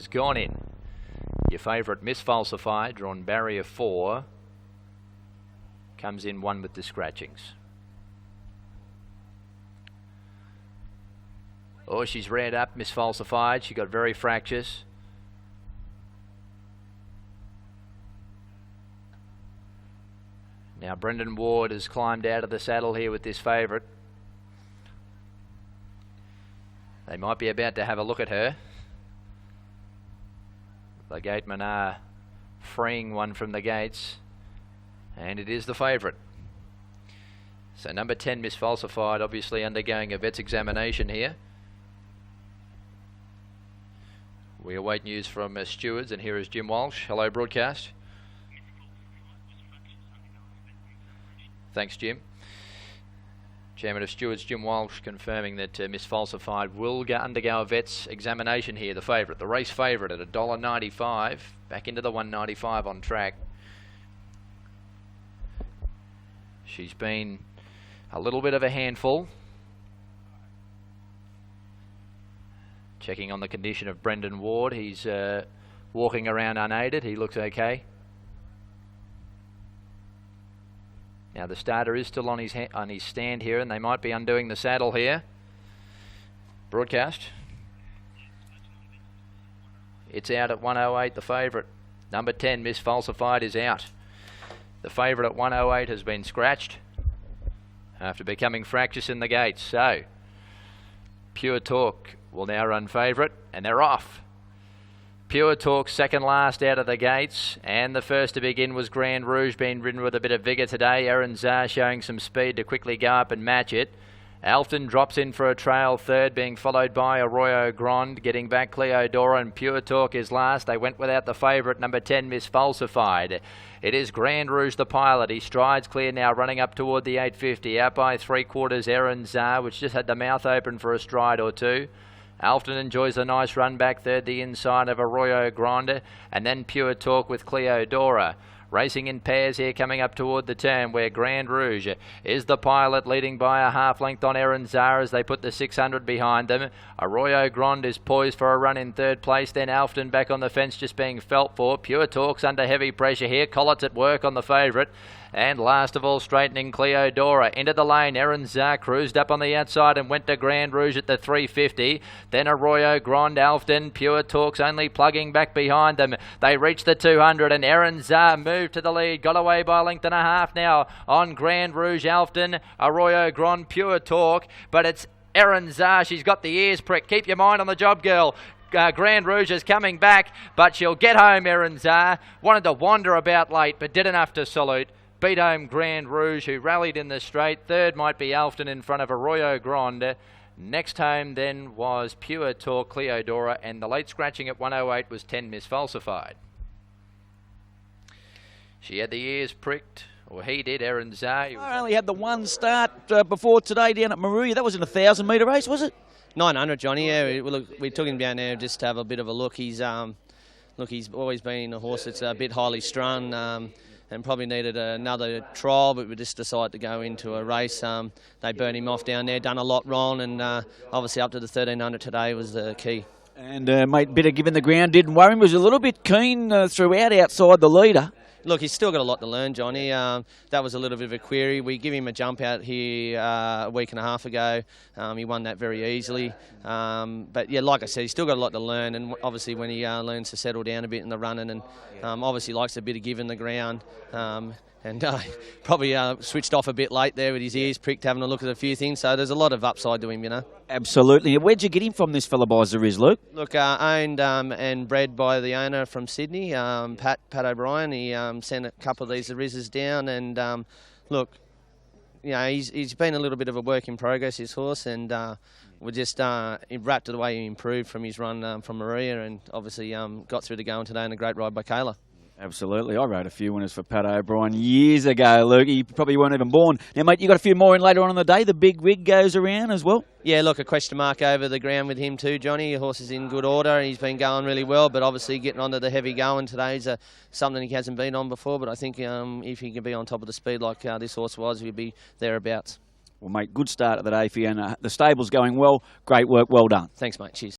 Has gone in. Your favourite Miss Falsified, drawn barrier 4, comes in 1 with the scratchings. Oh, she's reared up, Miss Falsified. She got very fractious. Now Brendan Ward has climbed out of the saddle here with this favourite. They might be about to have a look at her. The gatemen are freeing one from the gates, and it is the favourite. So number 10, Miss Falsified, obviously undergoing a vet's examination here. We await news from stewards, and here is Jim Walsh. Hello, broadcast. Thanks, Jim. Chairman of Stewards Jim Walsh confirming that Miss Falsified will undergo a vet's examination here, the favourite. The race favourite at $1.95, back into the $1.95 on track. She's been a little bit of a handful. Checking on the condition of Brendan Ward. He's walking around unaided. He looks okay. Now the starter is still on his stand here, and they might be undoing the saddle here. Broadcast. It's out at 108, the favourite. Number 10, Miss Falsified, is out. The favourite at 108 has been scratched after becoming fractious in the gates. So, Pure Talk will now run favourite, and they're off. Pure Talk second last out of the gates, and the first to begin was Grand Rouge, being ridden with a bit of vigour today. Erins showing some speed to quickly go up and match it. Alton drops in for a trail third, being followed by Arroyo Grande. Getting back Cleodora, and Pure Talk is last. They went without the favourite, number 10, Miss Falsified. It is Grand Rouge, the pilot. He strides clear now, running up toward the 850. Out by 3/4, Erins, which just had the mouth open for a stride or two. Alton enjoys a nice run back third, the inside of Arroyo Grande, and then Pure Talk with Cleodora. Racing in pairs here, coming up toward the turn, where Grand Rouge is the pilot, leading by a half length on Erins as they put the 600 behind them. Arroyo Grande is poised for a run in third place, then Alton back on the fence, just being felt for. Pure Talk's under heavy pressure here. Collett's at work on the favourite. And last of all, straightening Cleodora into the lane. Erins cruised up on the outside and went to Grand Rouge at the 350. Then Arroyo Grande, Alton. Pure Talk's only plugging back behind them. They reach the 200, and Erins moved to the lead. Got away by a length and a half now on Grand Rouge, Alton, Arroyo Grande, Pure Talk. But it's Erins. She's got the ears pricked. Keep your mind on the job, girl. Grand Rouge is coming back, but she'll get home, Erins. Wanted to wander about late, but did enough to salute. Beat home Grand Rouge, who rallied in the straight. Third might be Alton in front of Arroyo Grande. Next home then was Pure Talk, Cleodora, and the late scratching at 108 was 10, Miss Falsified. She had the ears pricked, or he did, Erins. I only had the one start before today down at Maruya. That was in a 1,000-metre race, was it? 900, Johnny. Yeah, we took him down there just to have a bit of a look. He's always been a horse that's a bit highly strung. And probably needed another trial, but we just decided to go into a race. They burnt him off down there, done a lot wrong, and obviously up to the 1,300 today was the key. And mate, bit of giving the ground didn't worry him. Was a little bit keen throughout outside the leader. Look, he's still got a lot to learn, Johnny. That was a little bit of a query. We give him a jump out here a week and a half ago. He won that very easily. But yeah, like I said, he's still got a lot to learn. And obviously when he learns to settle down a bit in the running, and obviously likes a bit of give in the ground. And probably switched off a bit late there with his ears pricked, having a look at a few things. So there's a lot of upside to him, you know. Absolutely. Where'd you get him from, this fella by Zariz, Luke? Look, owned and bred by the owner from Sydney, Pat O'Brien. He sent a couple of these Zarizes down, and look, you know, he's been a little bit of a work in progress, his horse, and we're just wrapped to the way he improved from his run from Maria, and obviously got through to going today in a great ride by Kayla. Absolutely. I wrote a few winners for Pat O'Brien years ago, Luke. You probably weren't even born. Now, mate, you got a few more in later on in the day. The big rig goes around as well. Yeah, look, a question mark over the ground with him too, Johnny. The horse is in good order. He's been going really well, but obviously getting onto the heavy going today is something he hasn't been on before. But I think if he can be on top of the speed like this horse was, he'll be thereabouts. Well, mate, good start of the day for you. And the stable's going well. Great work. Well done. Thanks, mate. Cheers.